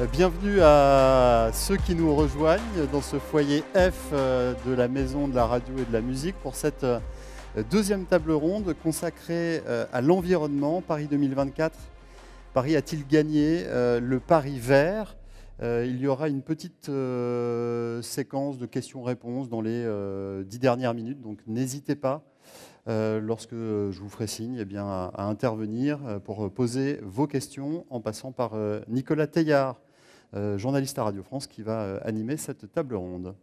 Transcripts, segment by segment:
Bienvenue à ceux qui nous rejoignent dans ce foyer F de la Maison de la Radio et de la Musique pour cette deuxième table ronde consacrée à l'environnement. Paris 2024. Paris a-t-il gagné le Paris vert? Il y aura une petite séquence de questions-réponses dans les 10 dernières minutes, donc n'hésitez pas. Lorsque je vous ferai signe à intervenir pour poser vos questions en passant par Nicolas Teilhard, journaliste à Radio France, qui va animer cette table ronde.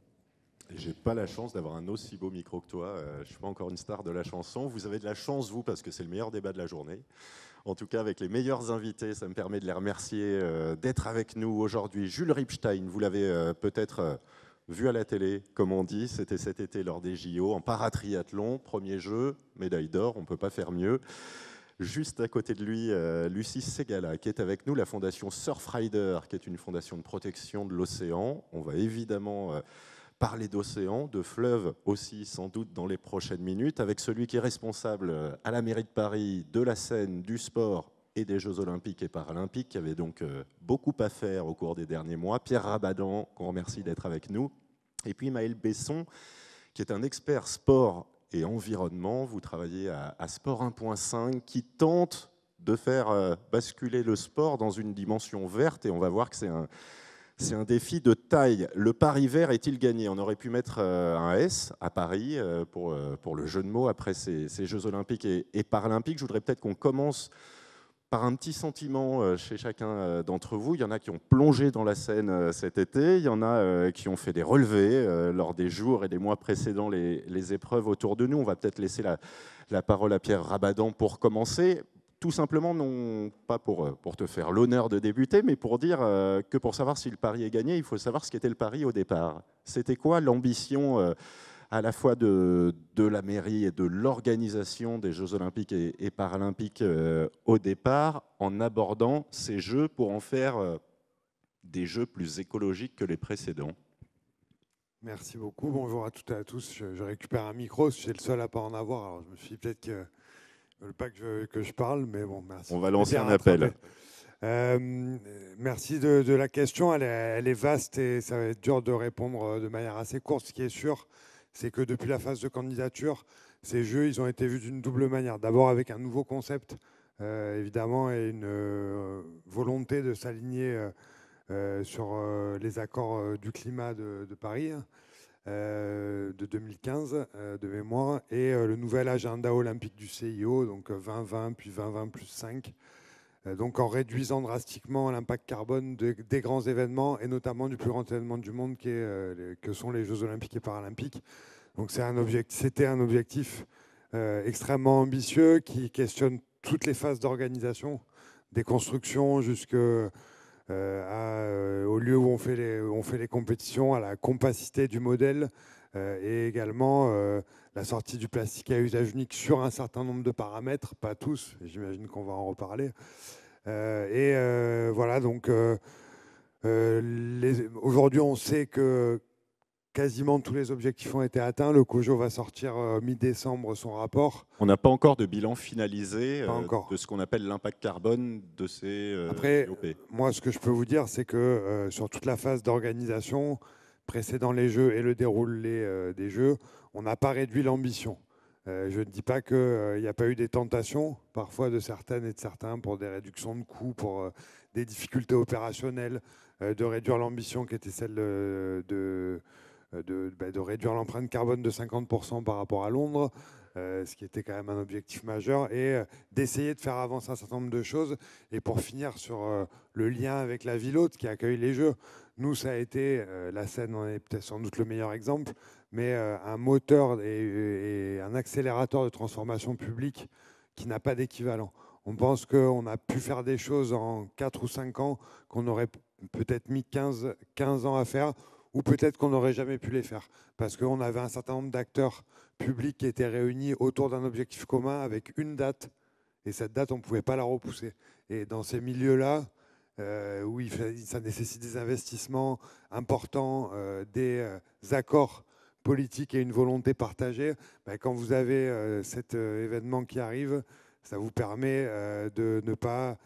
J'ai pas la chance d'avoir un aussi beau micro que toi. Je suis pas encore une star de la chanson. Vous avez de la chance, vous, parce que c'est le meilleur débat de la journée. En tout cas, avec les meilleurs invités, ça me permet de les remercier d'être avec nous aujourd'hui. Jules Ripstein, vous l'avez peut-être vu à la télé, comme on dit. C'était cet été lors des JO, en paratriathlon. Premier jeu, médaille d'or, on ne peut pas faire mieux. Juste à côté de lui, Lucie Segala, qui est avec nous, la fondation Surfrider, qui est une fondation de protection de l'océan. On va évidemment parler d'océan, de fleuves aussi, sans doute, dans les prochaines minutes, avec celui qui est responsable à la mairie de Paris de la scène, du sport et des Jeux Olympiques et Paralympiques, qui avait donc beaucoup à faire au cours des derniers mois. Pierre Rabadan, qu'on remercie d'être avec nous. Et puis Maël Besson, qui est un expert sport et environnement. Vous travaillez à Sport 1.5, qui tente de faire basculer le sport dans une dimension verte, et on va voir que c'est un défi de taille. Le Paris vert est-il gagné? On aurait pu mettre un S à Paris pour le jeu de mots après ces Jeux Olympiques et Paralympiques. Je voudrais peut-être qu'on commence par un petit sentiment chez chacun d'entre vous. Il y en a qui ont plongé dans la Seine cet été, il y en a qui ont fait des relevés lors des jours et des mois précédant les épreuves autour de nous. On va peut-être laisser la parole à Pierre Rabadan pour commencer. Tout simplement, non pas pour te faire l'honneur de débuter, mais pour dire que pour savoir si le pari est gagné, il faut savoir ce qu'était le pari au départ. C'était quoi l'ambition à la fois de la mairie et de l'organisation des Jeux Olympiques et Paralympiques au départ, en abordant ces Jeux pour en faire des Jeux plus écologiques que les précédents? Merci beaucoup. Bonjour à toutes et à tous. Je récupère un micro, je suis le seul à pas en avoir. Alors je me suis dit peut-être qu'ils ne veulent pas que je parle, mais bon, merci. On va lancer un appel. Merci de la question. Elle est vaste et ça va être dur de répondre de manière assez courte. Ce qui est sûr, c'est que depuis la phase de candidature, ces Jeux, ils ont été vus d'une double manière. D'abord avec un nouveau concept, évidemment, et une volonté de s'aligner sur les accords du climat de Paris de 2015 de mémoire, et le nouvel agenda olympique du CIO, donc 2020 puis 2020 plus 5, donc en réduisant drastiquement l'impact carbone des grands événements, et notamment du plus grand événement du monde que sont les Jeux Olympiques et Paralympiques. Donc c'était un objectif extrêmement ambitieux qui questionne toutes les phases d'organisation, des constructions au lieu où on fait les compétitions, à la compacité du modèle, et également la sortie du plastique à usage unique sur un certain nombre de paramètres, pas tous, j'imagine qu'on va en reparler. Voilà, donc aujourd'hui on sait que quasiment tous les objectifs ont été atteints. Le COJO va sortir mi-décembre son rapport. On n'a pas encore de bilan finalisé de ce qu'on appelle l'impact carbone de ces Après, JOP. moi, ce que je peux vous dire, c'est que sur toute la phase d'organisation, précédant les Jeux et le déroulé des Jeux, on n'a pas réduit l'ambition. Je ne dis pas qu'il n'y a pas eu des tentations, parfois de certaines et de certains, pour des réductions de coûts, pour des difficultés opérationnelles, de réduire l'ambition qui était celle de réduire l'empreinte carbone de 50% par rapport à Londres, ce qui était quand même un objectif majeur, et d'essayer de faire avancer un certain nombre de choses. Et pour finir sur le lien avec la ville hôte qui accueille les Jeux, nous, ça a été, la Seine en est peut-être sans doute le meilleur exemple, mais un moteur et un accélérateur de transformation publique qui n'a pas d'équivalent. On pense qu'on a pu faire des choses en 4 ou 5 ans qu'on aurait peut-être mis 15 ans à faire, ou peut-être qu'on n'aurait jamais pu les faire, parce qu'on avait un certain nombre d'acteurs publics qui étaient réunis autour d'un objectif commun avec une date, et cette date, on ne pouvait pas la repousser. Et dans ces milieux-là, où ça nécessite des investissements importants, des accords politiques et une volonté partagée, quand vous avez cet événement qui arrive, ça vous permet de ne pas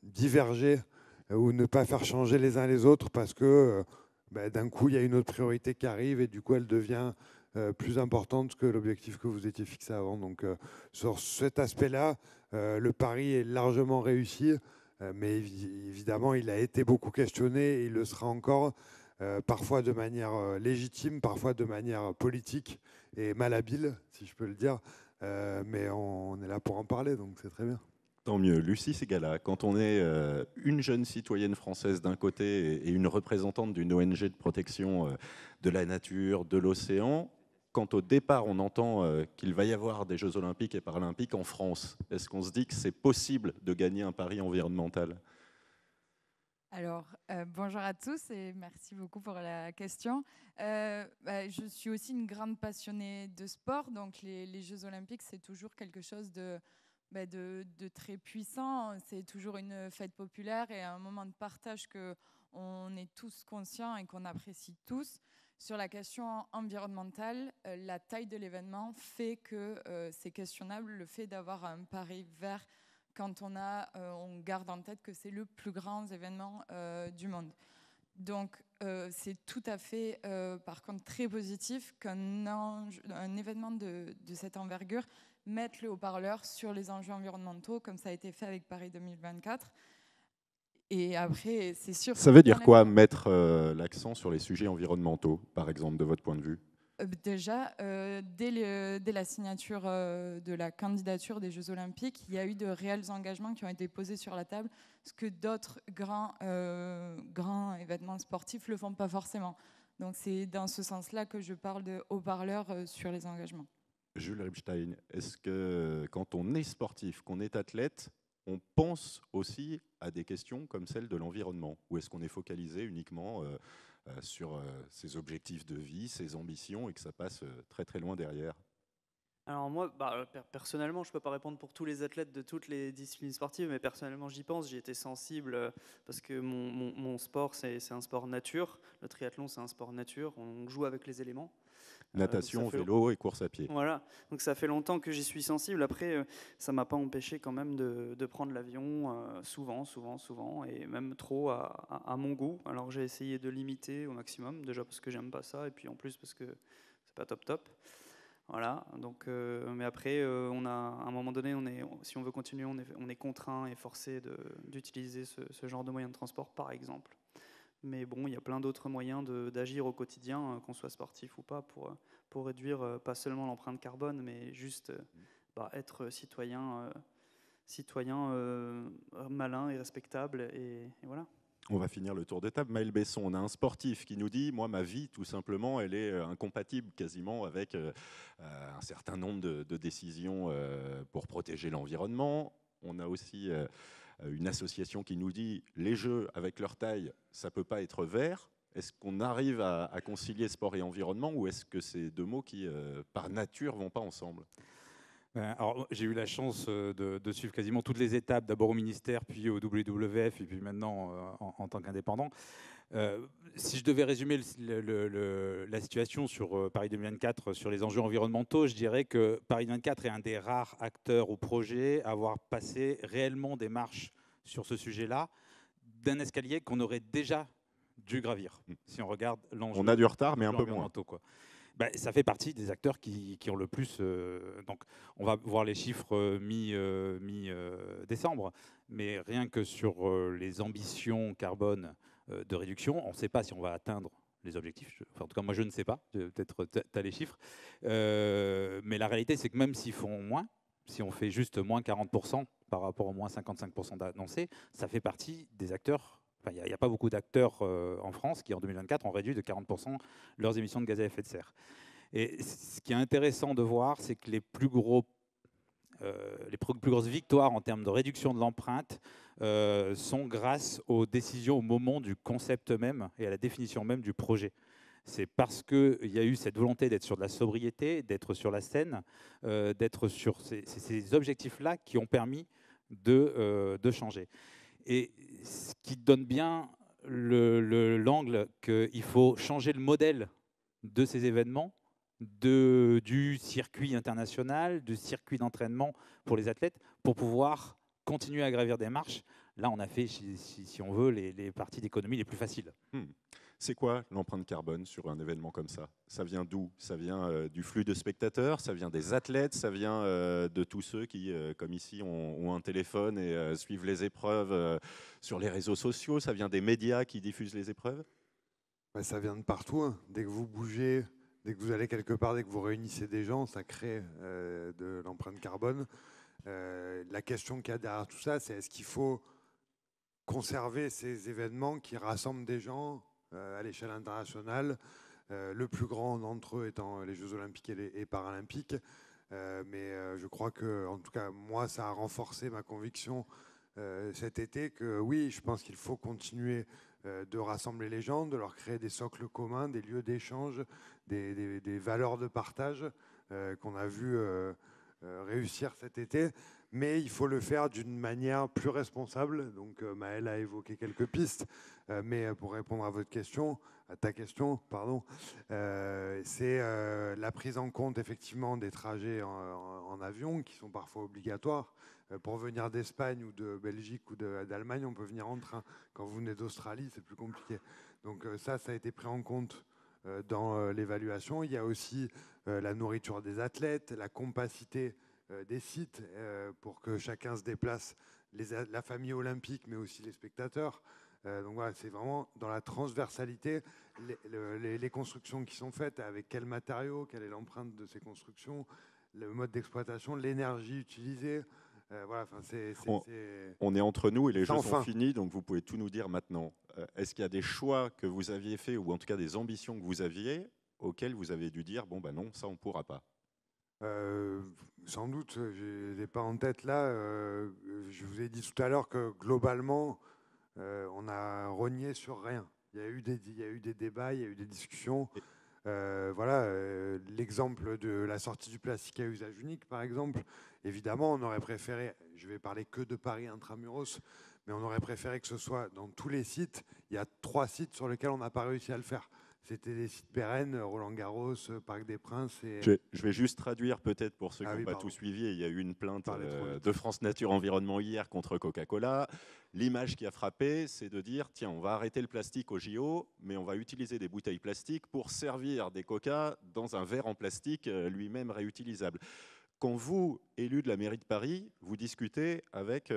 diverger ou ne pas faire changer les uns les autres parce que d'un coup, il y a une autre priorité qui arrive et du coup, elle devient plus importante que l'objectif que vous étiez fixé avant. Donc, sur cet aspect-là, le pari est largement réussi, mais évidemment, il a été beaucoup questionné et il le sera encore, parfois de manière légitime, parfois de manière politique et malhabile, si je peux le dire. Mais on est là pour en parler, donc c'est très bien. Tant mieux. Lucie Ségala, quand on est une jeune citoyenne française d'un côté et une représentante d'une ONG de protection de la nature, de l'océan, quand au départ on entend qu'il va y avoir des Jeux olympiques et paralympiques en France, est-ce qu'on se dit que c'est possible de gagner un pari environnemental ? Alors, bonjour à tous et merci beaucoup pour la question. Je suis aussi une grande passionnée de sport, donc les Jeux olympiques, c'est toujours quelque chose de très puissant. C'est toujours une fête populaire et un moment de partage qu'on est tous conscients et qu'on apprécie tous. Sur la question environnementale, la taille de l'événement fait que c'est questionnable le fait d'avoir un pari vert quand on garde en tête que c'est le plus grand événement du monde. Donc, c'est tout à fait, par contre, très positif qu'un événement de cette envergure mette le haut-parleur sur les enjeux environnementaux, comme ça a été fait avec Paris 2024. Et après, c'est sûr... Ça veut dire quoi, mettre l'accent sur les sujets environnementaux, par exemple, de votre point de vue ? Déjà, dès la signature de la candidature des Jeux Olympiques, il y a eu de réels engagements qui ont été posés sur la table, ce que d'autres grands événements sportifs ne le font pas forcément. Donc c'est dans ce sens-là que je parle de haut-parleur sur les engagements. Jules Rebstein, est-ce que quand on est sportif, qu'on est athlète, on pense aussi à des questions comme celle de l'environnement ? Ou est-ce qu'on est focalisé uniquement sur ses objectifs de vie, ses ambitions, et que ça passe très très loin derrière ? Alors moi, personnellement, je ne peux pas répondre pour tous les athlètes de toutes les disciplines sportives, mais personnellement, j'y pense. J'y étais sensible parce que mon sport, c'est un sport nature. Le triathlon, c'est un sport nature. On joue avec les éléments. Natation, vélo et course à pied. Voilà, donc ça fait longtemps que j'y suis sensible. Après, ça ne m'a pas empêché quand même de prendre l'avion souvent, et même trop à mon goût. Alors j'ai essayé de limiter au maximum, déjà parce que j'aime pas ça, et puis en plus parce que c'est pas top. Voilà, donc, mais après, à un moment donné, si on veut continuer, on est contraint et forcé d'utiliser ce genre de moyens de transport, par exemple. Mais bon, il y a plein d'autres moyens d'agir au quotidien, qu'on soit sportif ou pas, pour réduire pas seulement l'empreinte carbone, mais juste être citoyen malin et respectable. Et voilà. On va finir le tour de table. Maël Besson, on a un sportif qui nous dit « Moi, ma vie, tout simplement, elle est incompatible quasiment avec un certain nombre de décisions pour protéger l'environnement. » On a aussi... une association qui nous dit les jeux avec leur taille, ça ne peut pas être vert. Est-ce qu'on arrive à concilier sport et environnement, ou est-ce que c'est deux mots qui, par nature, ne vont pas ensemble ? Alors, j'ai eu la chance de suivre quasiment toutes les étapes, d'abord au ministère, puis au WWF, et puis maintenant en tant qu'indépendant. Si je devais résumer la situation sur Paris 2024, sur les enjeux environnementaux, je dirais que Paris 2024 est un des rares acteurs ou projets à avoir passé réellement des marches sur ce sujet-là, d'un escalier qu'on aurait déjà dû gravir, si on regarde l'enjeu. On a du retard, mais un peu moins. Quoi. Ça fait partie des acteurs qui ont le plus... donc, on va voir les chiffres mi-décembre, mais rien que sur les ambitions carbone de réduction, on ne sait pas si on va atteindre les objectifs. Enfin, en tout cas, moi, je ne sais pas. Peut-être tu as les chiffres. Mais la réalité, c'est que même s'ils font moins, si on fait juste moins 40% par rapport aux moins 55% annoncés, ça fait partie des acteurs... Il n'y a pas beaucoup d'acteurs en France qui, en 2024, ont réduit de 40% leurs émissions de gaz à effet de serre. Et ce qui est intéressant de voir, c'est que les plus grosses victoires en termes de réduction de l'empreinte sont grâce aux décisions au moment du concept même et à la définition même du projet. C'est parce qu'il y a eu cette volonté d'être sur de la sobriété, d'être sur la scène, d'être sur ces objectifs-là qui ont permis de changer. Et ce qui donne bien l'angle qu'il faut changer le modèle de ces événements, du circuit international, du circuit d'entraînement pour les athlètes, pour pouvoir continuer à gravir des marches Là, on a fait, si on veut, les parties d'économie les plus faciles. C'est quoi l'empreinte carbone sur un événement comme ça? Ça vient d'où? Ça vient du flux de spectateurs, ça vient des athlètes, ça vient de tous ceux qui, comme ici, ont un téléphone et suivent les épreuves sur les réseaux sociaux, ça vient des médias qui diffusent les épreuves? Ça vient de partout, hein. Dès que vous bougez, dès que vous allez quelque part, dès que vous réunissez des gens, ça crée de l'empreinte carbone. La question qu'il y a derrière tout ça, c'est est-ce qu'il faut conserver ces événements qui rassemblent des gens à l'échelle internationale, le plus grand d'entre eux étant les Jeux Olympiques et Paralympiques. Mais je crois que, en tout cas, moi, ça a renforcé ma conviction cet été que oui, je pense qu'il faut continuer de rassembler les gens, de leur créer des socles communs, des lieux d'échange, des valeurs de partage qu'on a vu réussir cet été. Mais il faut le faire d'une manière plus responsable. Donc Maëlle a évoqué quelques pistes, mais pour répondre à votre question, à ta question, pardon, c'est la prise en compte effectivement des trajets en avion qui sont parfois obligatoires. Pour venir d'Espagne ou de Belgique ou d'Allemagne, on peut venir en train. Quand vous venez d'Australie, c'est plus compliqué. Donc ça a été pris en compte dans l'évaluation. Il y a aussi la nourriture des athlètes, la compacité des sites pour que chacun se déplace, la famille olympique, mais aussi les spectateurs. Donc voilà, c'est vraiment dans la transversalité, les constructions qui sont faites, avec quels matériaux, quelle est l'empreinte de ces constructions, le mode d'exploitation, l'énergie utilisée. Voilà, on est entre nous et les Jeux sont finis, donc vous pouvez tout nous dire maintenant. Est-ce qu'il y a des choix que vous aviez faits, ou en tout cas des ambitions que vous aviez, auxquelles vous avez dû dire, bon ben non, ça on ne pourra pas? Sans doute, je n'ai pas en tête là. Je vous ai dit tout à l'heure que globalement, on a rogné sur rien. Il y a eu des débats, il y a eu des discussions. Voilà, l'exemple de la sortie du plastique à usage unique, par exemple. Évidemment, on aurait préféré, je vais parler que de Paris intramuros, mais on aurait préféré que ce soit dans tous les sites. Il y a 3 sites sur lesquels on n'a pas réussi à le faire. C'était des sites pérennes, Roland-Garros, Parc des Princes. Je vais juste traduire peut-être pour ceux qui n'ont pas tout suivi. Il y a eu une plainte de France Nature Environnement hier contre Coca-Cola. L'image qui a frappé, c'est de dire, tiens, on va arrêter le plastique au JO, mais on va utiliser des bouteilles plastiques pour servir des Coca dans un verre en plastique lui-même réutilisable. Quand vous, élu de la mairie de Paris, vous discutez avec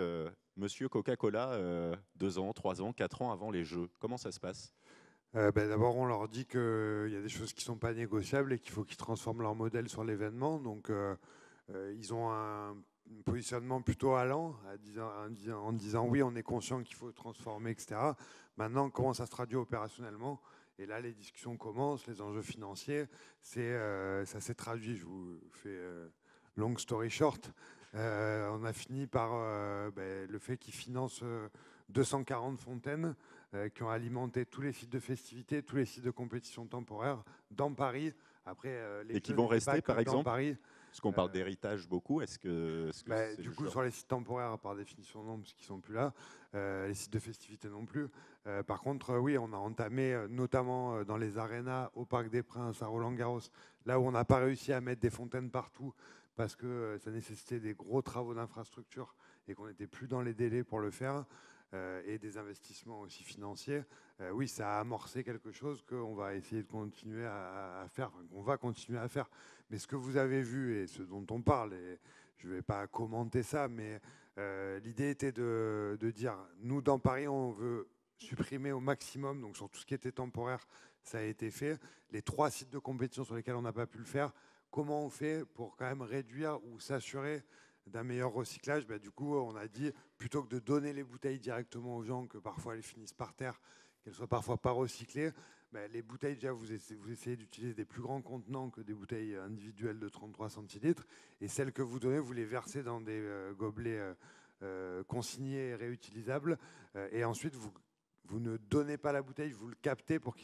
monsieur Coca-Cola 2 ans, 3 ans, 4 ans avant les Jeux, comment ça se passe ? D'abord, on leur dit qu'il y a des choses qui ne sont pas négociables et qu'il faut qu'ils transforment leur modèle sur l'événement. Donc, ils ont un positionnement plutôt allant en disant oui, on est conscient qu'il faut transformer, etc. Maintenant, comment ça se traduit opérationnellement? Et là, les discussions commencent, les enjeux financiers. Ça s'est traduit, je vous fais long story short. On a fini par le fait qu'ils financent 240 fontaines qui ont alimenté tous les sites de festivités, tous les sites de compétition temporaire dans Paris. Après, et qui vont rester, par exemple, Paris. Parce qu'on parle d'héritage beaucoup. Est-ce que du coup, sur les sites temporaires, par définition, non, parce qu'ils ne sont plus là. Les sites de festivités non plus. Par contre, oui, on a entamé, notamment dans les arénas, au Parc des Princes, à Roland-Garros, là où on n'a pas réussi à mettre des fontaines partout, parce que ça nécessitait des gros travaux d'infrastructure et qu'on n'était plus dans les délais pour le faire. Et des investissements aussi financiers, oui, ça a amorcé quelque chose qu'on va essayer de continuer à faire, qu'on va continuer à faire. Mais ce que vous avez vu et ce dont on parle, et je ne vais pas commenter ça, mais l'idée était de dire, nous, dans Paris, on veut supprimer au maximum, donc sur tout ce qui était temporaire, ça a été fait. Les 3 sites de compétition sur lesquels on n'a pas pu le faire, comment on fait pour quand même réduire ou s'assurer d'un meilleur recyclage? Du coup, on a dit, plutôt que de donner les bouteilles directement aux gens, que parfois elles finissent par terre, qu'elles soient parfois pas recyclées, les bouteilles, déjà, vous essayez d'utiliser des plus grands contenants que des bouteilles individuelles de 33 centilitres, et celles que vous donnez, vous les versez dans des gobelets consignés et réutilisables, et ensuite, vous ne donnez pas la bouteille, vous le captez pour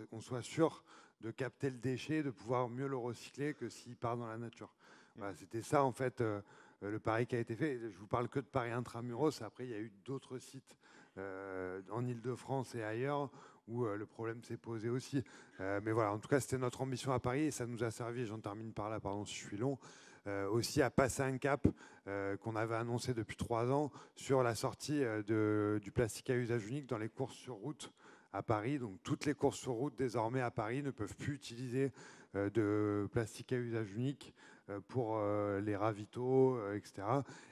qu'on soit sûr de capter le déchet, de pouvoir mieux le recycler que s'il part dans la nature. Voilà, c'était ça, en fait, le pari qui a été fait. Je vous parle que de Paris intramuros. Après, il y a eu d'autres sites en Île-de-France et ailleurs où le problème s'est posé aussi. Mais voilà, en tout cas, c'était notre ambition à Paris et ça nous a servi, j'en termine par là, pardon si je suis long, aussi à passer un cap qu'on avait annoncé depuis 3 ans sur la sortie du plastique à usage unique dans les courses sur route à Paris. Donc toutes les courses sur route désormais à Paris ne peuvent plus utiliser de plastique à usage unique pour les ravitaux, etc.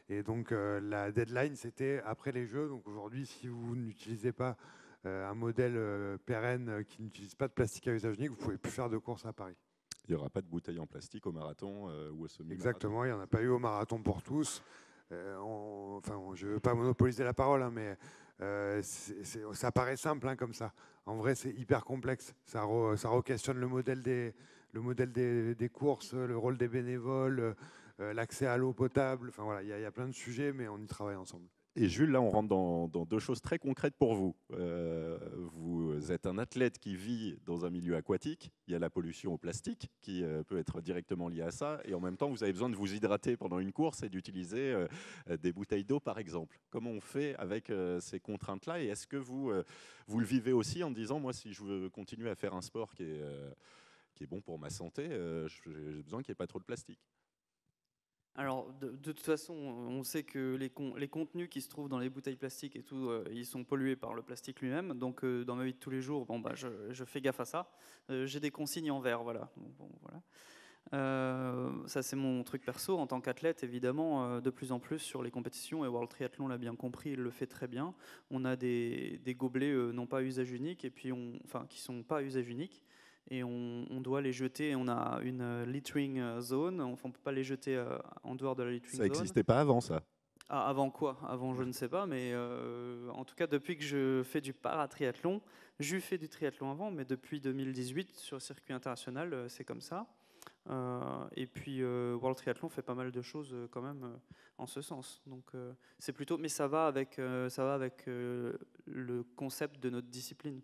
Et donc la deadline, c'était après les Jeux. Donc aujourd'hui, si vous n'utilisez pas un modèle pérenne qui n'utilise pas de plastique à usage unique, vous ne pouvez plus faire de course à Paris. Il n'y aura pas de bouteilles en plastique au marathon ou au semi-marathon. Exactement, il n'y en a pas eu au marathon pour tous. Je ne veux pas monopoliser la parole, hein, mais ça paraît simple comme ça. En vrai, c'est hyper complexe. Ça re-questionne le modèle des courses, le rôle des bénévoles, l'accès à l'eau potable. Enfin, voilà, il y a plein de sujets, mais on y travaille ensemble. Et Jules, là, on rentre dans deux choses très concrètes pour vous. Vous êtes un athlète qui vit dans un milieu aquatique. Il y a la pollution au plastique qui peut être directement liée à ça. Et en même temps, vous avez besoin de vous hydrater pendant une course et d'utiliser des bouteilles d'eau, par exemple. Comment on fait avec ces contraintes-là? Et est-ce que vous le vivez aussi en disant, moi, si je veux continuer à faire un sport qui est bon pour ma santé, j'ai besoin qu'il n'y ait pas trop de plastique? Alors, de toute façon, on sait que les contenus qui se trouvent dans les bouteilles plastiques et tout, ils sont pollués par le plastique lui-même. Donc, dans ma vie de tous les jours, je fais gaffe à ça. J'ai des consignes en verre, voilà. Ça, c'est mon truc perso. En tant qu'athlète, évidemment, de plus en plus sur les compétitions, et World Triathlon l'a bien compris, il le fait très bien. On a des gobelets non pas à usage unique, et puis qui sont pas à usage unique. Et on doit les jeter. On a une littering zone. On ne peut pas les jeter en dehors de la littering zone. Ça n'existait pas avant, ça? Avant quoi? Avant, je ne sais pas. Mais en tout cas, depuis que je fais du paratriathlon, j'ai fait du triathlon avant, mais depuis 2018, sur le circuit international, c'est comme ça. Et puis, World Triathlon fait pas mal de choses quand même en ce sens. Donc, c'est plutôt... Mais ça va avec le concept de notre discipline.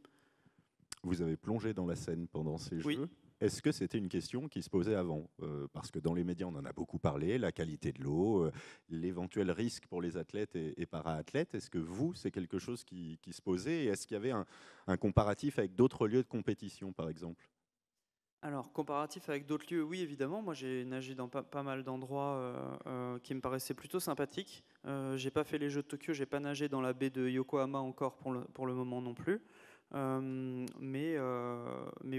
Vous avez plongé dans la Seine pendant ces Oui. Jeux. Est-ce que c'était une question qui se posait avant? Parce que dans les médias, on en a beaucoup parlé, la qualité de l'eau, l'éventuel risque pour les athlètes et para-athlètes. Est-ce que vous, c'est quelque chose qui se posait? Et est-ce qu'il y avait un comparatif avec d'autres lieux de compétition, par exemple? Alors, comparatif avec d'autres lieux, oui, évidemment. Moi, j'ai nagé dans pas mal d'endroits qui me paraissaient plutôt sympathiques. J'ai pas fait les Jeux de Tokyo, j'ai pas nagé dans la baie de Yokohama encore pour le moment non plus. Mais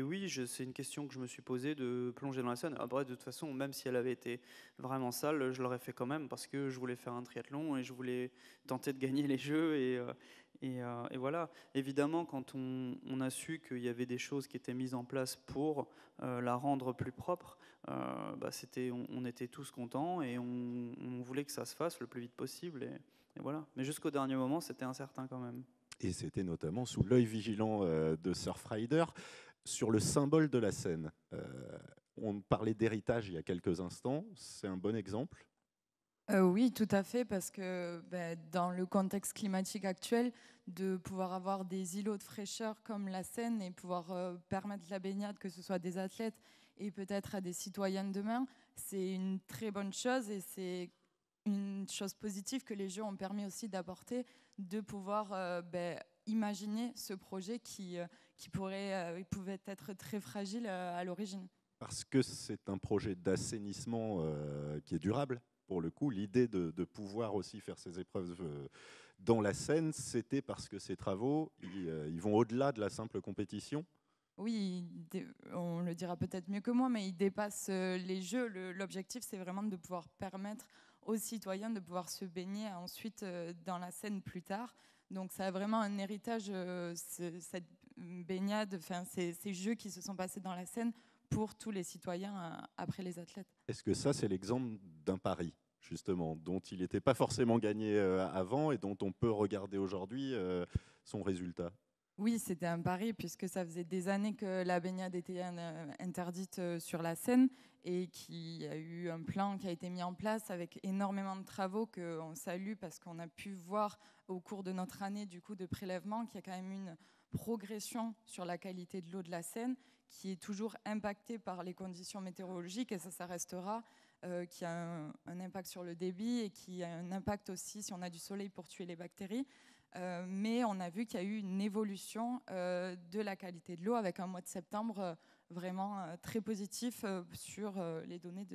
oui, c'est une question que je me suis posée de plonger dans la Seine. Après, de toute façon, même si elle avait été vraiment sale, je l'aurais fait quand même parce que je voulais faire un triathlon et je voulais tenter de gagner les Jeux. Et voilà. Évidemment, quand on a su qu'il y avait des choses qui étaient mises en place pour la rendre plus propre, on était tous contents et on voulait que ça se fasse le plus vite possible. Et voilà. Mais jusqu'au dernier moment, c'était incertain quand même. Et c'était notamment sous l'œil vigilant de Surfrider sur le symbole de la Seine. On parlait d'héritage il y a quelques instants. C'est un bon exemple? Oui, tout à fait, parce que dans le contexte climatique actuel, de pouvoir avoir des îlots de fraîcheur comme la Seine et pouvoir permettre la baignade, que ce soit des athlètes et peut-être à des citoyens de demain, c'est une très bonne chose et c'est une chose positive que les Jeux ont permis aussi d'apporter, de pouvoir imaginer ce projet qui pouvait être très fragile à l'origine. Parce que c'est un projet d'assainissement qui est durable. Pour le coup, l'idée de pouvoir aussi faire ces épreuves dans la Seine, c'était parce que ces travaux, ils vont au-delà de la simple compétition. Oui, on le dira peut-être mieux que moi, mais ils dépassent les Jeux. L'objectif, c'est vraiment de pouvoir permettre aux citoyens de pouvoir se baigner ensuite dans la Seine plus tard. Donc ça a vraiment un héritage, cette baignade, ces Jeux qui se sont passés dans la Seine pour tous les citoyens après les athlètes. Est-ce que ça, c'est l'exemple d'un pari, justement, dont il n'était pas forcément gagné avant et dont on peut regarder aujourd'hui son résultat? Oui, c'était un pari puisque ça faisait des années que la baignade était interdite sur la Seine et qu'il y a eu un plan qui a été mis en place avec énormément de travaux qu'on salue parce qu'on a pu voir au cours de notre année du coup de prélèvement qu'il y a quand même une progression sur la qualité de l'eau de la Seine qui est toujours impactée par les conditions météorologiques et ça restera, qui a un impact sur le débit et qui a un impact aussi si on a du soleil pour tuer les bactéries. Mais on a vu qu'il y a eu une évolution de la qualité de l'eau avec un mois de septembre vraiment très positif sur les données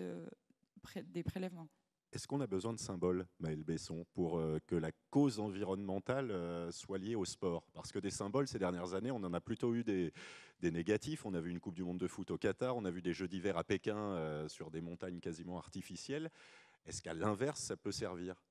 des prélèvements. Est-ce qu'on a besoin de symboles, Maëlle Besson, pour que la cause environnementale soit liée au sport? Parce que des symboles, ces dernières années, on en a plutôt eu des négatifs. On a vu une Coupe du Monde de foot au Qatar, on a vu des Jeux d'hiver à Pékin sur des montagnes quasiment artificielles. Est-ce qu'à l'inverse, ça peut servir?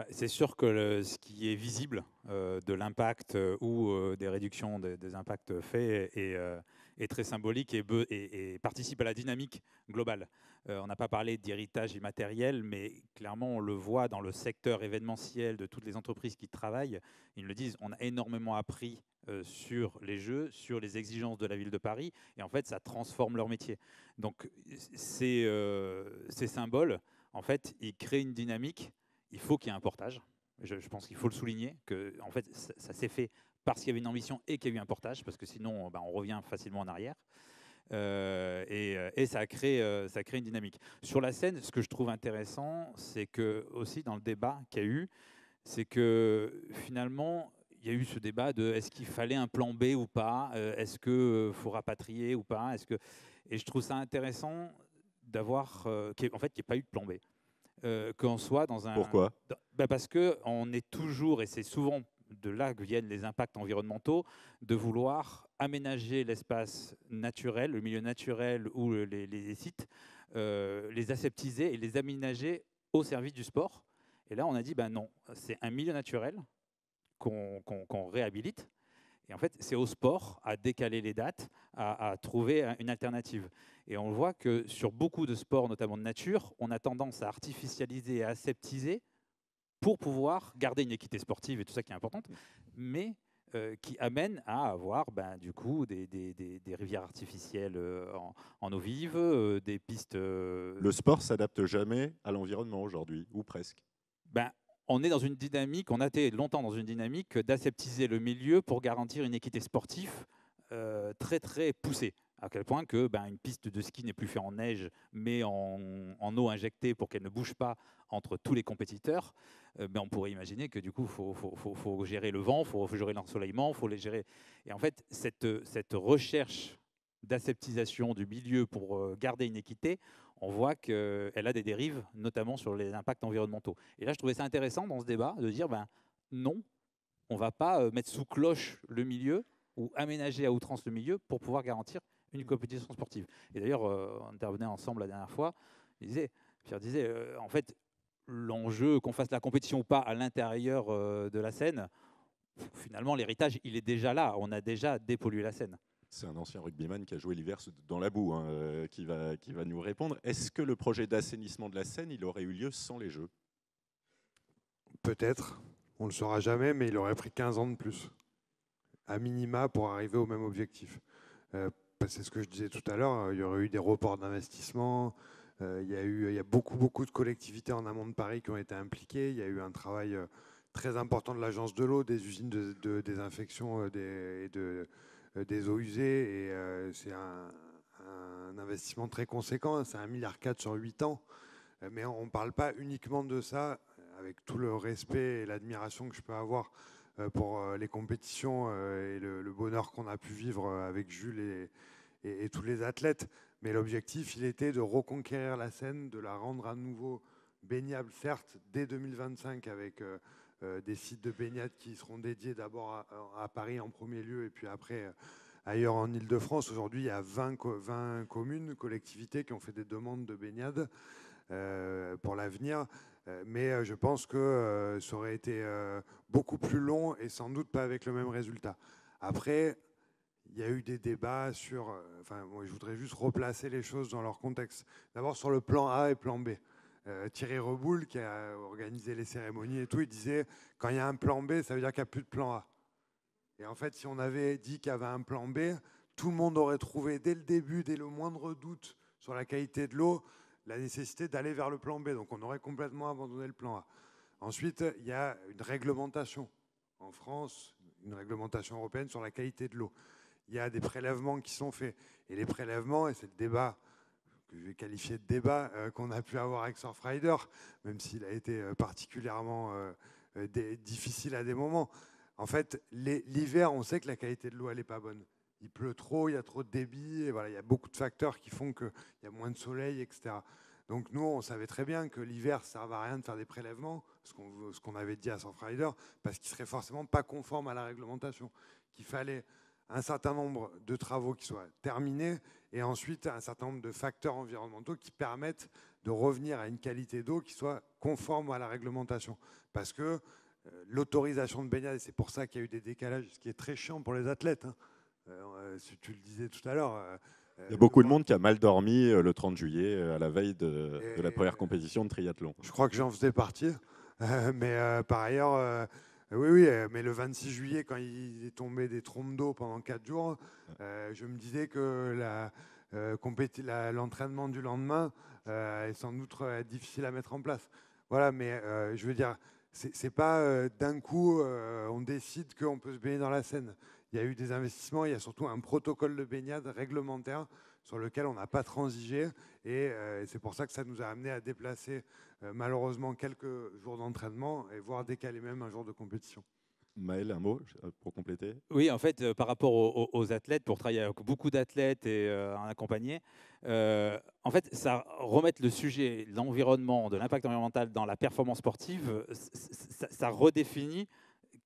C'est sûr que ce qui est visible de l'impact ou des réductions des impacts faits est très symbolique et participe à la dynamique globale. On n'a pas parlé d'héritage immatériel, mais clairement on le voit dans le secteur événementiel de toutes les entreprises qui travaillent. Ils le disent, on a énormément appris sur les jeux, sur les exigences de la ville de Paris, et en fait ça transforme leur métier. Donc ces symboles, en fait, ils créent une dynamique. Il faut qu'il y ait un portage. Je pense qu'il faut le souligner, que en fait, ça s'est fait parce qu'il y avait une ambition et qu'il y a eu un portage, parce que sinon, on revient facilement en arrière. Et ça crée une dynamique. Sur la scène, ce que je trouve intéressant, c'est que aussi dans le débat qu'il y a eu, c'est que finalement, il y a eu ce débat de est-ce qu'il fallait un plan B ou pas, est-ce qu'il faut rapatrier ou pas, et je trouve ça intéressant d'avoir qu'il n'y ait pas eu de plan B. Qu'on soit dans un... Pourquoi? Parce qu'on est toujours, et c'est souvent de là que viennent les impacts environnementaux, de vouloir aménager l'espace naturel, le milieu naturel ou les sites, les aseptiser et les aménager au service du sport. Et là, on a dit, non, c'est un milieu naturel qu'on réhabilite. Et en fait, c'est au sport à décaler les dates, à trouver une alternative. Et on voit que sur beaucoup de sports, notamment de nature, on a tendance à artificialiser et à aseptiser pour pouvoir garder une équité sportive et tout ça qui est importante, mais qui amène à avoir du coup des rivières artificielles en eau vive, des pistes... Le sport s'adapte jamais à l'environnement aujourd'hui, ou presque. On est dans une dynamique, on a été longtemps dans une dynamique d'aseptiser le milieu pour garantir une équité sportive très très poussée. À quel point que une piste de ski n'est plus faite en neige, mais en eau injectée pour qu'elle ne bouge pas entre tous les compétiteurs. On pourrait imaginer que du coup, faut gérer le vent, faut gérer l'ensoleillement, faut les gérer. Et en fait, cette recherche d'aseptisation du milieu pour garder une équité, on voit qu'elle a des dérives, notamment sur les impacts environnementaux. Et là, je trouvais ça intéressant dans ce débat de dire, non, on ne va pas mettre sous cloche le milieu ou aménager à outrance le milieu pour pouvoir garantir une compétition sportive. Et d'ailleurs, on intervenait ensemble la dernière fois, Pierre disait, en fait, l'enjeu qu'on fasse la compétition ou pas à l'intérieur de la Seine, finalement, l'héritage, il est déjà là. On a déjà dépollué la Seine. C'est un ancien rugbyman qui a joué l'hiver dans la boue, qui va nous répondre. Est-ce que le projet d'assainissement de la Seine, il aurait eu lieu sans les Jeux? Peut-être, on ne le saura jamais, mais il aurait pris 15 ans de plus, à minima, pour arriver au même objectif. C'est ce que je disais tout à l'heure, il y aurait eu des reports d'investissement, il y a beaucoup de collectivités en amont de Paris qui ont été impliquées, il y a eu un travail très important de l'agence de l'eau, des usines de désinfection des eaux usées, et c'est un investissement très conséquent, c'est 1,4 milliard sur 8 ans, mais on ne parle pas uniquement de ça, avec tout le respect et l'admiration que je peux avoir pour les compétitions et le bonheur qu'on a pu vivre avec Jules et tous les athlètes. Mais l'objectif, il était de reconquérir la Seine, de la rendre à nouveau baignable, certes, dès 2025, avec des sites de baignade qui seront dédiés d'abord à Paris en premier lieu, et puis après ailleurs en Ile-de-France. Aujourd'hui, il y a 20 communes, collectivités qui ont fait des demandes de baignade pour l'avenir. Mais je pense que ça aurait été beaucoup plus long et sans doute pas avec le même résultat. Après, il y a eu des débats sur... moi, je voudrais juste replacer les choses dans leur contexte. D'abord sur le plan A et plan B. Thierry Reboul, qui a organisé les cérémonies et tout, il disait quand il y a un plan B, ça veut dire qu'il n'y a plus de plan A. Et en fait, si on avait dit qu'il y avait un plan B, tout le monde aurait trouvé dès le début, dès le moindre doute sur la qualité de l'eau, la nécessité d'aller vers le plan B. Donc on aurait complètement abandonné le plan A. Ensuite, il y a une réglementation en France, une réglementation européenne sur la qualité de l'eau. Il y a des prélèvements qui sont faits. Et les prélèvements, et c'est le débat que je vais qualifier de débat qu'on a pu avoir avec Surfrider, même s'il a été particulièrement difficile à des moments. En fait, l'hiver, on sait que la qualité de l'eau, elle n'est pas bonne. Il pleut trop, il y a trop de débit, et voilà, il y a beaucoup de facteurs qui font qu'il y a moins de soleil, etc. Donc nous, on savait très bien que l'hiver, ça ne servait à rien de faire des prélèvements, ce qu'on avait dit à Surfrider, parce qu'ils ne seraient forcément pas conformes à la réglementation. Qu'il fallait un certain nombre de travaux qui soient terminés et ensuite un certain nombre de facteurs environnementaux qui permettent de revenir à une qualité d'eau qui soit conforme à la réglementation. Parce que l'autorisation de baignade, et c'est pour ça qu'il y a eu des décalages, ce qui est très chiant pour les athlètes, hein. Si tu le disais tout à l'heure. Il y a beaucoup de monde qui a mal dormi le 30 juillet, à la veille de la première compétition de triathlon. Je crois que j'en faisais partie. Mais par ailleurs, oui, mais le 26 juillet, quand il est tombé des trompes d'eau pendant 4 jours, je me disais que l'entraînement du lendemain est sans doute difficile à mettre en place. Voilà, mais je veux dire, c'est pas d'un coup on décide qu'on peut se baigner dans la Seine. Il y a eu des investissements, il y a surtout un protocole de baignade réglementaire sur lequel on n'a pas transigé. Et c'est pour ça que ça nous a amené à déplacer malheureusement quelques jours d'entraînement et voire décaler même un jour de compétition. Maël, un mot pour compléter? Oui, en fait, par rapport aux athlètes, pour travailler avec beaucoup d'athlètes et en accompagner, en fait, ça remettre le sujet, l'environnement, de l'impact environnemental dans la performance sportive, ça redéfinit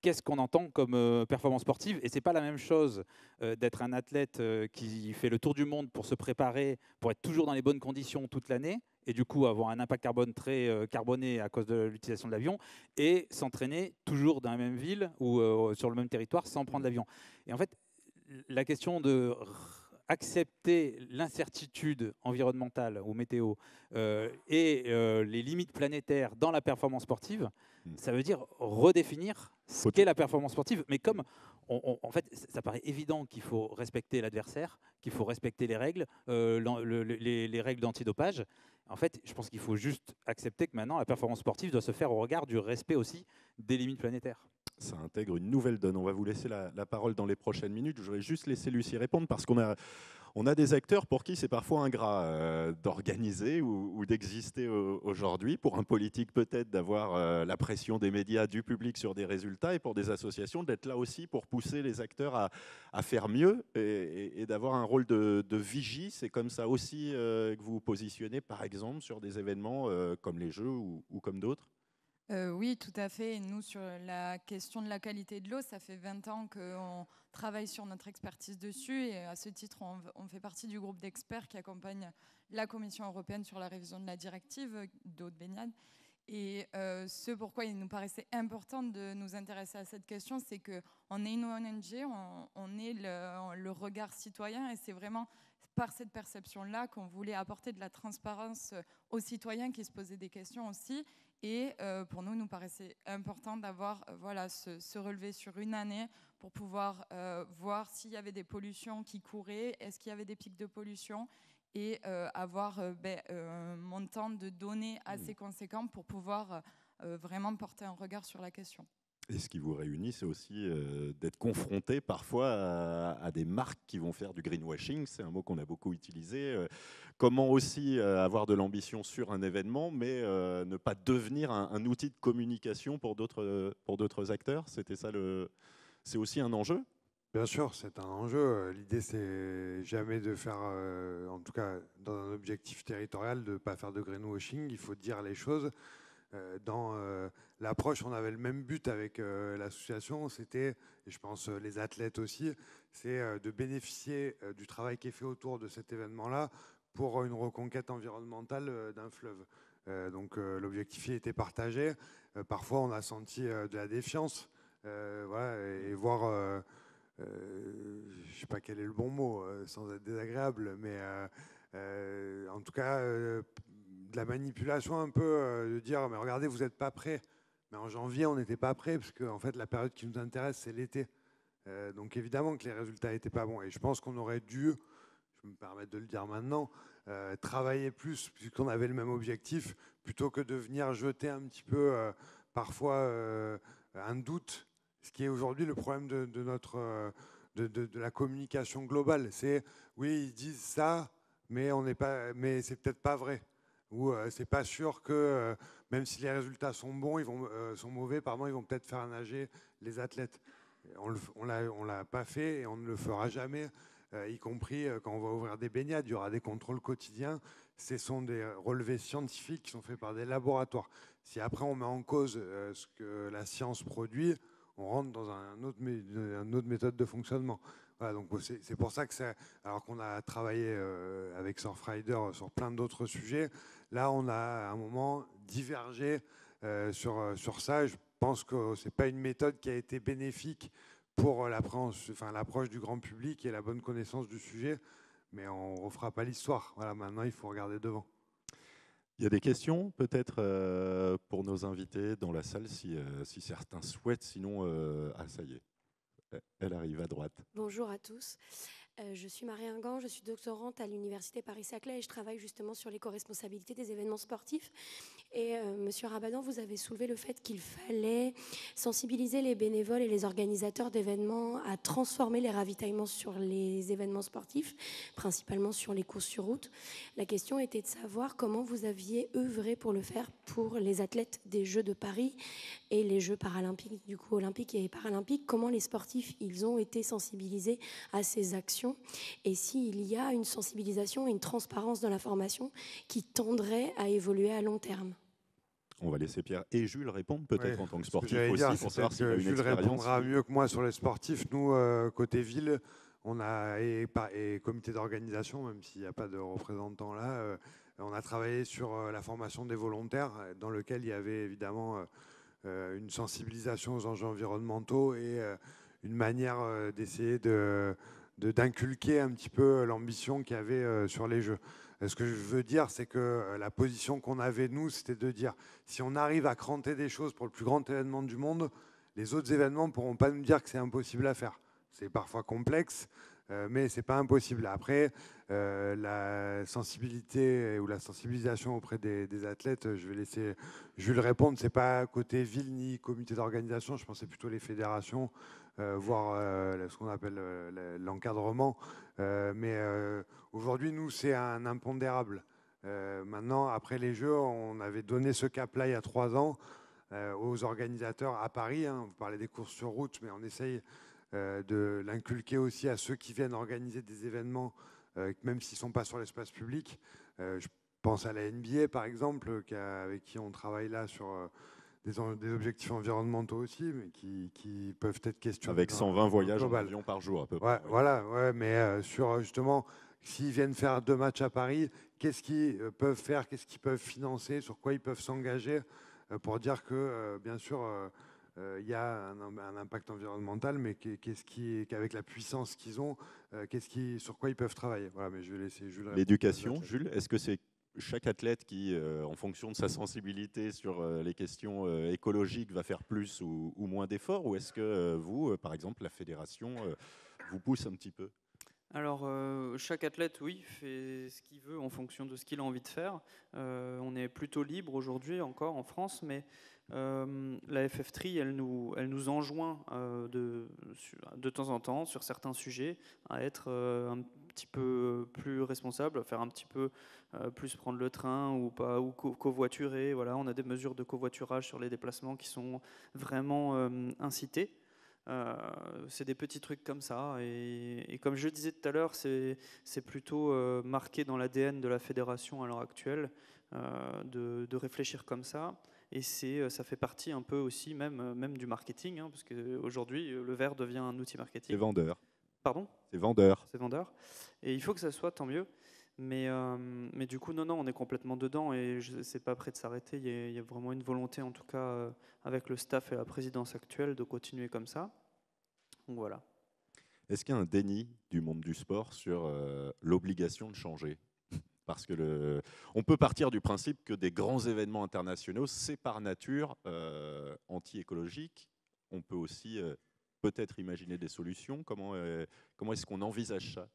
qu'est-ce qu'on entend comme performance sportive. Et ce n'est pas la même chose d'être un athlète qui fait le tour du monde pour se préparer, pour être toujours dans les bonnes conditions toute l'année, et du coup avoir un impact carbone très carboné à cause de l'utilisation de l'avion, et s'entraîner toujours dans la même ville ou sur le même territoire sans prendre l'avion. Et en fait, la question de accepter l'incertitude environnementale ou météo et les limites planétaires dans la performance sportive, ça veut dire redéfinir ce qu'est la performance sportive. Mais comme en fait, ça paraît évident qu'il faut respecter l'adversaire, qu'il faut respecter les règles, les règles d'antidopage. En fait, je pense qu'il faut juste accepter que maintenant, la performance sportive doit se faire au regard du respect aussi des limites planétaires. Ça intègre une nouvelle donne. On va vous laisser la parole dans les prochaines minutes. Je vais juste laisser Lucie répondre parce qu'on a des acteurs pour qui c'est parfois ingrat d'organiser ou d'exister aujourd'hui. Pour un politique peut-être d'avoir la pression des médias, du public sur des résultats, et pour des associations d'être là aussi pour pousser les acteurs à faire mieux et d'avoir un rôle de vigie. C'est comme ça aussi que vous vous positionnez par exemple sur des événements comme les Jeux ou comme d'autres? Oui, tout à fait. Et nous, sur la question de la qualité de l'eau, ça fait 20 ans qu'on travaille sur notre expertise dessus. Et à ce titre, on fait partie du groupe d'experts qui accompagne la Commission européenne sur la révision de la directive d'eau de baignade. Et ce pourquoi il nous paraissait important de nous intéresser à cette question, c'est qu'on est une ONG, on est le regard citoyen, et c'est vraiment par cette perception-là qu'on voulait apporter de la transparence aux citoyens qui se posaient des questions aussi. Et pour nous, il nous paraissait important d'avoir ce relevé sur une année pour pouvoir voir s'il y avait des pollutions qui couraient, est-ce qu'il y avait des pics de pollution, et avoir un montant de données assez conséquent pour pouvoir vraiment porter un regard sur la question. Et ce qui vous réunit, c'est aussi d'être confronté parfois à des marques qui vont faire du greenwashing. C'est un mot qu'on a beaucoup utilisé. Comment aussi avoir de l'ambition sur un événement, mais ne pas devenir un outil de communication pour d'autres acteurs. C'était ça c'est aussi un enjeu. Bien sûr, c'est un enjeu. L'idée, c'est jamais de faire, en tout cas dans un objectif territorial, de ne pas faire de greenwashing. Il faut dire les choses. Dans l'approche, on avait le même but avec l'association, c'était, et je pense les athlètes aussi, c'est de bénéficier du travail qui est fait autour de cet événement-là pour une reconquête environnementale d'un fleuve. Donc l'objectif était partagé. Parfois, on a senti de la défiance, voilà, et voire, je ne sais pas quel est le bon mot, sans être désagréable, mais en tout cas, de la manipulation un peu, de dire mais regardez, vous n'êtes pas prêts. Mais en janvier, on n'était pas prêts parce que en fait, la période qui nous intéresse, c'est l'été. Donc évidemment que les résultats n'étaient pas bons. Et je pense qu'on aurait dû, je me permets de le dire maintenant, travailler plus puisqu'on avait le même objectif, plutôt que de venir jeter un petit peu parfois un doute. Ce qui est aujourd'hui le problème de la communication globale. C'est oui, ils disent ça, mais c'est peut-être pas vrai. Ou c'est pas sûr que même si les résultats sont bons, sont mauvais, pardon, ils vont peut-être faire nager les athlètes. On l'a pas fait et on ne le fera jamais. y compris quand on va ouvrir des baignades, il y aura des contrôles quotidiens. Ce sont des relevés scientifiques qui sont faits par des laboratoires. Si après on met en cause ce que la science produit, on rentre dans une autre méthode de fonctionnement. Voilà, donc c'est pour ça que alors qu'on a travaillé avec Surfrider sur plein d'autres sujets, là on a à un moment divergé sur ça. Je pense que c'est pas une méthode qui a été bénéfique pour l'approche du grand public et la bonne connaissance du sujet, mais on ne refera pas l'histoire. Voilà, maintenant il faut regarder devant. Il y a des questions peut-être pour nos invités dans la salle si certains souhaitent, sinon ah ça y est. Elle arrive à droite. Bonjour à tous. Je suis Marie Ingan, je suis doctorante à l'Université Paris-Saclay et je travaille justement sur l'éco-responsabilité des événements sportifs. Et Monsieur Rabadan, vous avez soulevé le fait qu'il fallait sensibiliser les bénévoles et les organisateurs d'événements à transformer les ravitaillements sur les événements sportifs, principalement sur les courses sur route. La question était de savoir comment vous aviez œuvré pour le faire pour les athlètes des Jeux de Paris et les Jeux paralympiques, du coup olympiques et paralympiques. Comment les sportifs, ils ont été sensibilisés à ces actions et s'il y a une sensibilisation et une transparence dans la formation qui tendrait à évoluer à long terme. On va laisser Pierre et Jules répondre peut-être en tant que sportif aussi, pour savoir s'il a une Jules expérience. Répondra mieux que moi sur les sportifs. Nous, côté ville, on a et comité d'organisation, même s'il n'y a pas de représentants là, on a travaillé sur la formation des volontaires, dans lequel il y avait évidemment une sensibilisation aux enjeux environnementaux et une manière d'essayer d'inculquer un petit peu l'ambition qu'il y avait sur les Jeux. Ce que je veux dire, c'est que la position qu'on avait, nous, c'était de dire, si on arrive à cranter des choses pour le plus grand événement du monde, les autres événements ne pourront pas nous dire que c'est impossible à faire. C'est parfois complexe, mais ce n'est pas impossible. Après, la sensibilité ou la sensibilisation auprès des athlètes, je vais laisser Jules répondre. Ce n'est pas côté ville ni comité d'organisation, je pensais plutôt les fédérations, voire ce qu'on appelle l'encadrement. Mais aujourd'hui, nous, c'est un impondérable. Maintenant, après les Jeux, on avait donné ce cap-là il y a 3 ans aux organisateurs à Paris. Vous parlez des courses sur route, mais on essaye de l'inculquer aussi à ceux qui viennent organiser des événements, même s'ils ne sont pas sur l'espace public. Je pense à la NBA, par exemple, avec qui on travaille là sur des objectifs environnementaux aussi, mais qui peuvent être questionnés. Avec 120 voyages en avion par jour, à peu près. Voilà, mais sur justement, s'ils viennent faire 2 matchs à Paris, qu'est-ce qu'ils peuvent faire, qu'est-ce qu'ils peuvent financer, sur quoi ils peuvent s'engager pour dire que, bien sûr, il y a un impact environnemental, mais qu'avec la puissance qu'ils ont, sur quoi ils peuvent travailler. Voilà, mais je vais laisser Jules. L'éducation, Jules, est-ce que c'est chaque athlète qui, en fonction de sa sensibilité sur les questions écologiques, va faire plus ou moins d'efforts, ou est-ce que vous, par exemple, la fédération, vous pousse un petit peu ? Alors, chaque athlète, oui, fait ce qu'il veut en fonction de ce qu'il a envie de faire. On est plutôt libre aujourd'hui encore en France, mais la FF3, elle nous enjoint de temps en temps, sur certains sujets, à être un petit peu plus responsable, à faire un petit peu plus prendre le train ou pas, ou covoiturer. Voilà, on a des mesures de covoiturage sur les déplacements qui sont vraiment incitées. C'est des petits trucs comme ça et comme je disais tout à l'heure, c'est plutôt marqué dans l'ADN de la fédération à l'heure actuelle de réfléchir comme ça et ça fait partie un peu aussi même du marketing, parce qu'aujourd'hui le vert devient un outil marketing. C'est vendeur. Pardon ? C'est vendeur. C'est vendeur et il faut que ça soit, tant mieux. Mais du coup, non, on est complètement dedans et c'est pas prêt de s'arrêter. Il y a vraiment une volonté, en tout cas, avec le staff et la présidence actuelle, de continuer comme ça. Donc voilà. Est-ce qu'il y a un déni du monde du sport sur l'obligation de changer ? Parce que on peut partir du principe que des grands événements internationaux, c'est par nature anti-écologique. On peut aussi peut-être imaginer des solutions. Comment est-ce qu'on envisage ça ?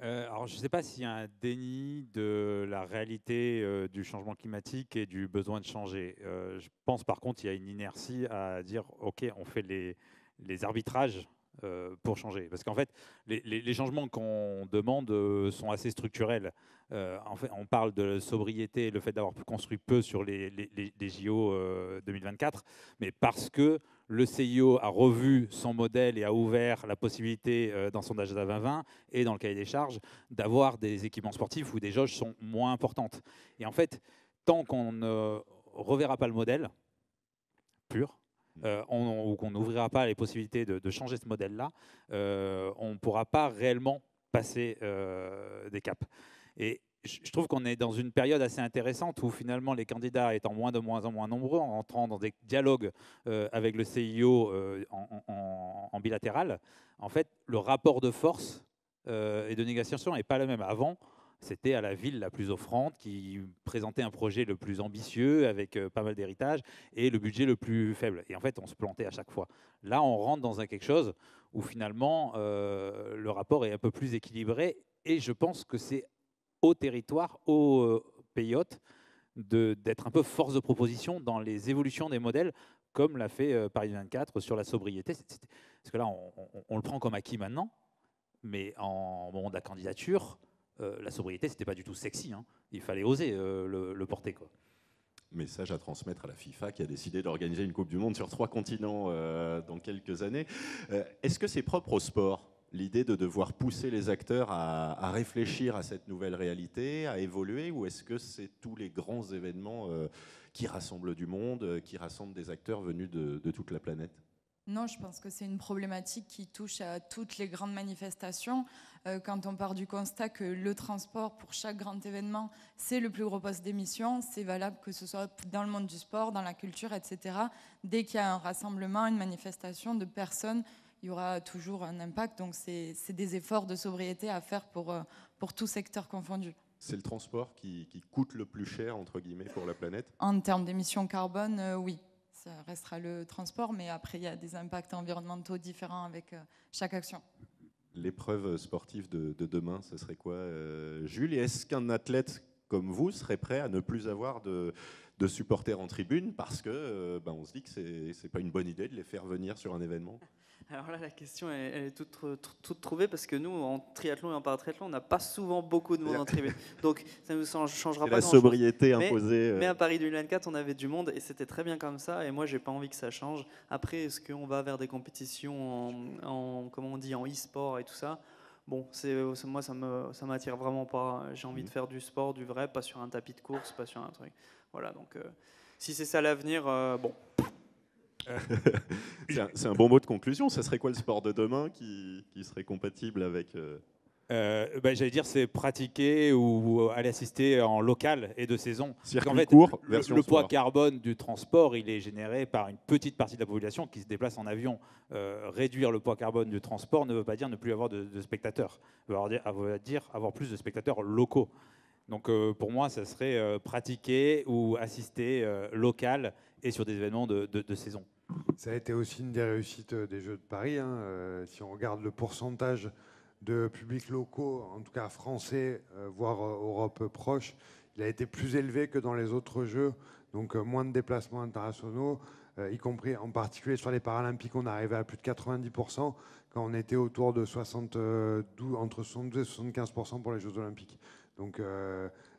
Alors, je ne sais pas s'il y a un déni de la réalité du changement climatique et du besoin de changer. Je pense par contre qu'il y a une inertie à dire OK, on fait les arbitrages pour changer. Parce qu'en fait, les changements qu'on demande sont assez structurels. En fait, on parle de sobriété et le fait d'avoir construit peu sur les JO 2024, mais parce que Le CIO a revu son modèle et a ouvert la possibilité dans son agenda 2020 et dans le cahier des charges d'avoir des équipements sportifs où des jauges sont moins importantes. Et en fait, tant qu'on ne reverra pas le modèle pur, ou qu'on n'ouvrira pas les possibilités de changer ce modèle-là, on ne pourra pas réellement passer des caps. Et je trouve qu'on est dans une période assez intéressante où finalement les candidats étant de moins en moins nombreux, en entrant dans des dialogues avec le CIO en bilatéral, en fait, le rapport de force et de négociation n'est pas le même. Avant, c'était à la ville la plus offrante qui présentait un projet le plus ambitieux avec pas mal d'héritage et le budget le plus faible. Et en fait, on se plantait à chaque fois. Là, on rentre dans quelque chose où finalement le rapport est un peu plus équilibré et je pense que c'est au territoire, aux pays hôtes, d'être un peu force de proposition dans les évolutions des modèles, comme l'a fait Paris 24 sur la sobriété. Parce que là, on le prend comme acquis maintenant, mais au moment de la candidature, la sobriété, ce n'était pas du tout sexy. Hein. Il fallait oser le porter, quoi. Message à transmettre à la FIFA qui a décidé d'organiser une Coupe du Monde sur 3 continents dans quelques années. Est-ce que c'est propre au sport ? L'idée de devoir pousser les acteurs à réfléchir à cette nouvelle réalité, à évoluer, ou est-ce que c'est tous les grands événements qui rassemblent du monde, qui rassemblent des acteurs venus de toute la planète ? Non, je pense que c'est une problématique qui touche à toutes les grandes manifestations. Quand on part du constat que le transport, pour chaque grand événement, c'est le plus gros poste d'émission, c'est valable que ce soit dans le monde du sport, dans la culture, etc. Dès qu'il y a un rassemblement, une manifestation de personnes, il y aura toujours un impact. Donc, c'est des efforts de sobriété à faire pour tout secteur confondu. C'est le transport qui coûte le plus cher, entre guillemets, pour la planète ? En termes d'émissions carbone, oui. Ça restera le transport, mais après, il y a des impacts environnementaux différents avec chaque action. L'épreuve sportive de demain, ce serait quoi, Jules ? Et est-ce qu'un athlète comme vous serait prêt à ne plus avoir de supporters en tribune parce que on se dit que c'est pas une bonne idée de les faire venir sur un événement ? Alors là, la question elle est toute trouvée parce que nous, en triathlon et en paratriathlon, on n'a pas souvent beaucoup de monde en tribune. Donc ça ne nous changera pas grand-chose. La sobriété imposée. Mais à Paris 2024, on avait du monde et c'était très bien comme ça. Et moi, j'ai pas envie que ça change. Après, est-ce qu'on va vers des compétitions en comment on dit, en e-sport et tout ça ? Bon, moi, ça m'attire vraiment pas. J'ai envie de faire du sport, du vrai, pas sur un tapis de course, pas sur un truc. Voilà, donc si c'est ça l'avenir, bon. C'est un bon mot de conclusion. Ça serait quoi le sport de demain qui serait compatible avec j'allais dire, c'est pratiquer ou aller assister en local et de saison. Circuit en fait, court, le poids carbone du transport, il est généré par une petite partie de la population qui se déplace en avion. Réduire le poids carbone du transport ne veut pas dire ne plus avoir de spectateurs. Ça veut dire avoir plus de spectateurs locaux. Donc pour moi, ça serait pratiquer ou assister local et sur des événements de saison. Ça a été aussi une des réussites des Jeux de Paris. Si on regarde le pourcentage de publics locaux, en tout cas français, voire Europe proche, il a été plus élevé que dans les autres Jeux. Donc moins de déplacements internationaux, y compris en particulier sur les Paralympiques, on arrivait à plus de 90% quand on était autour de entre 72 et 75% pour les Jeux Olympiques. Donc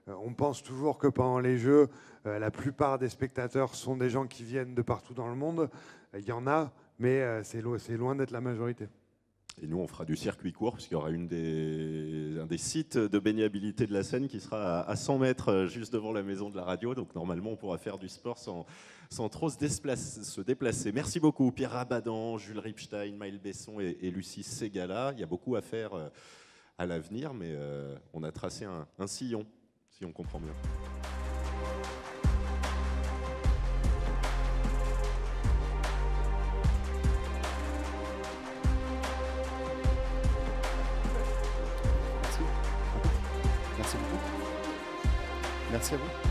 on pense toujours que pendant les Jeux, la plupart des spectateurs sont des gens qui viennent de partout dans le monde. Il y en a, mais c'est loin d'être la majorité. Et nous, on fera du circuit court, puisqu'il y aura un des sites de baignabilité de la Seine qui sera à 100 mètres juste devant la maison de la radio. Donc normalement, on pourra faire du sport sans trop se déplacer. Merci beaucoup Pierre Rabadan, Jules Ripstein, Maël Besson et Lucie Ségala. Il y a beaucoup à faire à l'avenir, mais on a tracé un sillon, si on comprend bien. Merci beaucoup. Merci à vous.